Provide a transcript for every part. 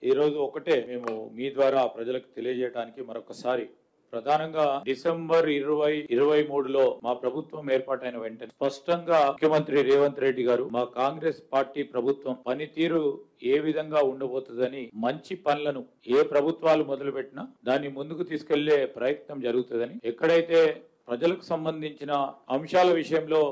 ఈ రోజు ఒకటే మేము మీ ద్వారా ప్రజలకు తెలియజేయడానికి మరొకసారి ప్రధానంగా డిసెంబర్ 2023లో మా ప్రభుత్వం ఏర్పాటైన వెంటనే స్పష్టంగా ముఖ్యమంత్రి రేవంత్ రెడ్డి గారు మా కాంగ్రెస్ పార్టీ ప్రభుత్వం పనితీరు ఏ విధంగా ఉండబోతుందని మంచి పనులను ఏ ప్రభుత్వాలు మొదలుపెట్టినా దాన్ని ముందుకు తీసుకెళ్లే ప్రయత్నం జరుగుతుందని ఎక్కడైతే ప్రజలకు సంబంధించిన అంశాల విషయంలో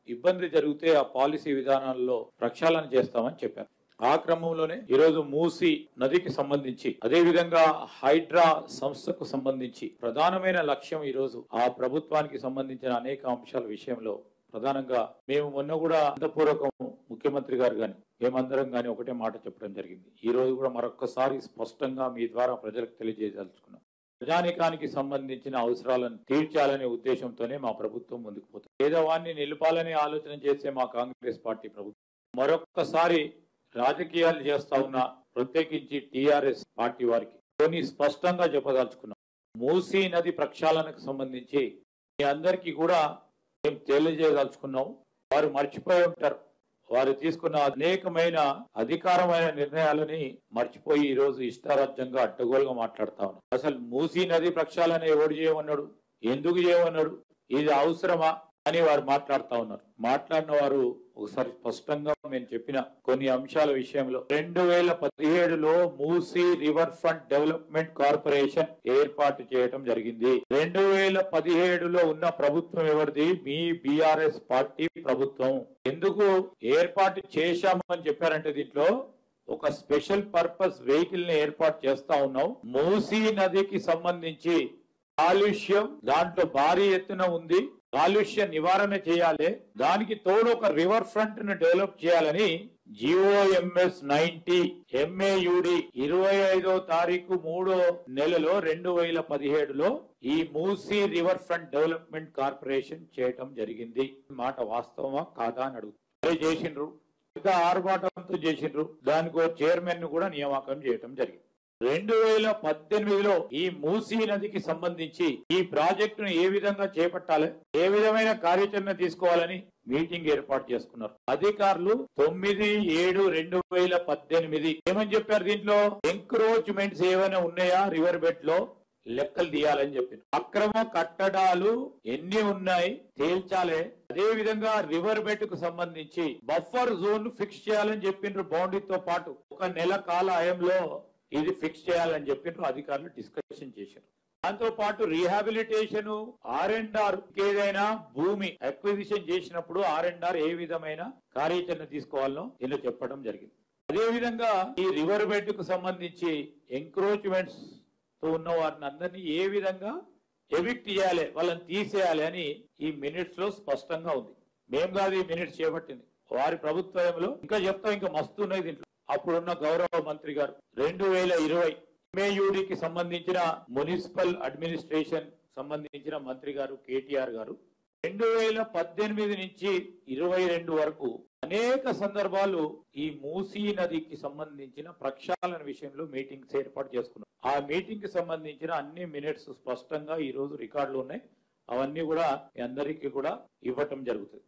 ఇబ్బంది జరిగితే ఆ పాలసీ విధానాల్లో ప్రక్షాళన చేస్తామని చెప్పారు. ఆ క్రమంలోనే ఈరోజు మూసీ నదికి సంబంధించి అదే విధంగా హైడ్రా సంస్థకు సంబంధించి ప్రధానమైన లక్ష్యం ఈరోజు ఆ ప్రభుత్వానికి సంబంధించిన అనేక అంశాల విషయంలో ప్రధానంగా మేము మొన్న కూడా అంతపూర్వకం ముఖ్యమంత్రి గారు గాని మేమందరం గాని ఒకటే మాట చెప్పడం జరిగింది. ఈ రోజు కూడా మరొకసారి స్పష్టంగా మీ ద్వారా ప్రజలకు తెలియజేయదలుచుకున్నాం. ప్రజానికానికి సంబంధించిన అవసరాలను తీర్చాలనే ఉద్దేశంతోనే మా ప్రభుత్వం ముందుకు పోతుంది. పేదవాన్ని నిలపాలనే ఆలోచన చేసే మా కాంగ్రెస్ పార్టీ ప్రభుత్వం మరొక్కసారి రాజకీయాలు చేస్తా ఉన్న ప్రత్యేకించి టీఆర్ఎస్ పార్టీ వారికి కొన్ని స్పష్టంగా చెప్పదలుచుకున్నాం. మూసీ నది ప్రక్షాళనకు సంబంధించి మీ అందరికీ కూడా మేము తెలియజేయదలుచుకున్నాం. వారు మర్చిపోయి ఉంటారు. వారు తీసుకున్న అనేకమైన అధికారమైన నిర్ణయాలని మర్చిపోయి ఈ రోజు ఇష్టారాజ్యంగా అడ్డగోలుగా మాట్లాడుతా ఉన్నారు. అసలు మూసీ నది ప్రక్షాళన ఎవడు చేయమన్నాడు, ఎందుకు చేయమన్నాడు, ఇది అవసరమా అని వారు మాట్లాడుతా ఉన్నారు. మాట్లాడిన వారు ఒకసారి స్పష్టంగా మేము చెప్పిన కొన్ని అంశాల విషయంలో 2017లో Musi river front development corporation ఏర్పాటు చేయడం జరిగింది. 2017లో ఉన్న ప్రభుత్వం ఎవరిది? మీ బీఆర్ఎస్ పార్టీ ప్రభుత్వం. ఎందుకు ఏర్పాటు చేశామని చెప్పారంటే దీంట్లో ఒక స్పెషల్ పర్పస్ వెహికల్ ని ఏర్పాటు చేస్తా ఉన్నాం. మూసీ నదికి సంబంధించి కాలుష్యం దాంట్లో భారీ ఎత్తున ఉంది, కాలుష్య నివారణ చేయాలి, దానికి తోడు ఒక రివర్ ఫ్రంట్ ను డెవలప్ చేయాలని GOMS 90 MAUD 25వ తారీఖు 3వ నెలలో 2017లో ఈ Musi river front development corporation చేయటం జరిగింది. మాట వాస్తవమా కాదా అని అడుగుతారు. చేసిండ్రు, పెద్ద ఆర్భాటంతో చేసిండ్రు. దానికి చైర్మన్ ను కూడా నియామకం చేయటం జరిగింది. 2018లో ఈ మూసీ నదికి సంబంధించి ఈ ప్రాజెక్టును ఏ విధంగా చేపట్టాలి, ఏ విధమైన కార్యాచరణ తీసుకోవాలని మీటింగ్ ఏర్పాటు చేసుకున్నారు. అధికారులు 9/7/2018 ఏమని చెప్పారు? దీంట్లో ఎంక్రోచ్మెంట్స్ ఏమైనా ఉన్నాయా రివర్ బెడ్ లో లెక్కలు తీయాలని చెప్పింది. అక్రమ కట్టడాలు ఎన్ని ఉన్నాయి తేల్చాలి. అదే విధంగా రివర్ బెడ్ కు సంబంధించి బఫర్ జోన్ ఫిక్స్ చేయాలని చెప్పిండ్రు. బౌండరీతో పాటు 1 నెల కాల హయంలో ఇది ఫిక్స్ చేయాలని చెప్పిండ్రు. అధికారులు డిస్కషన్ చేశారు. దాంతో పాటు రీహాబిలిటేషన్ R&R ఏదైనా భూమి అక్విజిషన్ చేసినప్పుడు R&R ఏ విధమైన కార్యాచరణ తీసుకోవాలో దీనిలో చెప్పడం జరిగింది. అదే విధంగా ఈ రివర్ బెడ్ కు సంబంధించి ఎంక్రోచ్మెంట్స్ తో ఉన్న వారిని అందరినీ ఏ విధంగా ఎవిక్ట్ చేయాలి, వాళ్ళని తీసేయాలి అని ఈ మినిట్స్ లో స్పష్టంగా ఉంది. మేము కాదు ఈ మినిట్స్ చేపట్టింది, వారి ప్రభుత్వంలో. ఇంకా చెప్తాం, ఇంకా మస్తు ఉన్నాయి దీంట్లో. అప్పుడున్న గౌరవ మంత్రి గారు 2020 MAUDకి సంబంధించిన మున్సిపల్ అడ్మినిస్ట్రేషన్ సంబంధించిన మంత్రి గారు కేటీఆర్ గారు 2018 నుంచి 22 వరకు అనేక సందర్భాలు ఈ మూసీ నదికి సంబంధించిన ప్రక్షాళన విషయంలో మీటింగ్స్ ఏర్పాటు చేసుకున్నారు. ఆ మీటింగ్ కి సంబంధించిన అన్ని మినిట్స్ స్పష్టంగా ఈ రోజు రికార్డులు ఉన్నాయి. అవన్నీ కూడా మీ అందరికీ కూడా ఇవ్వటం జరుగుతుంది.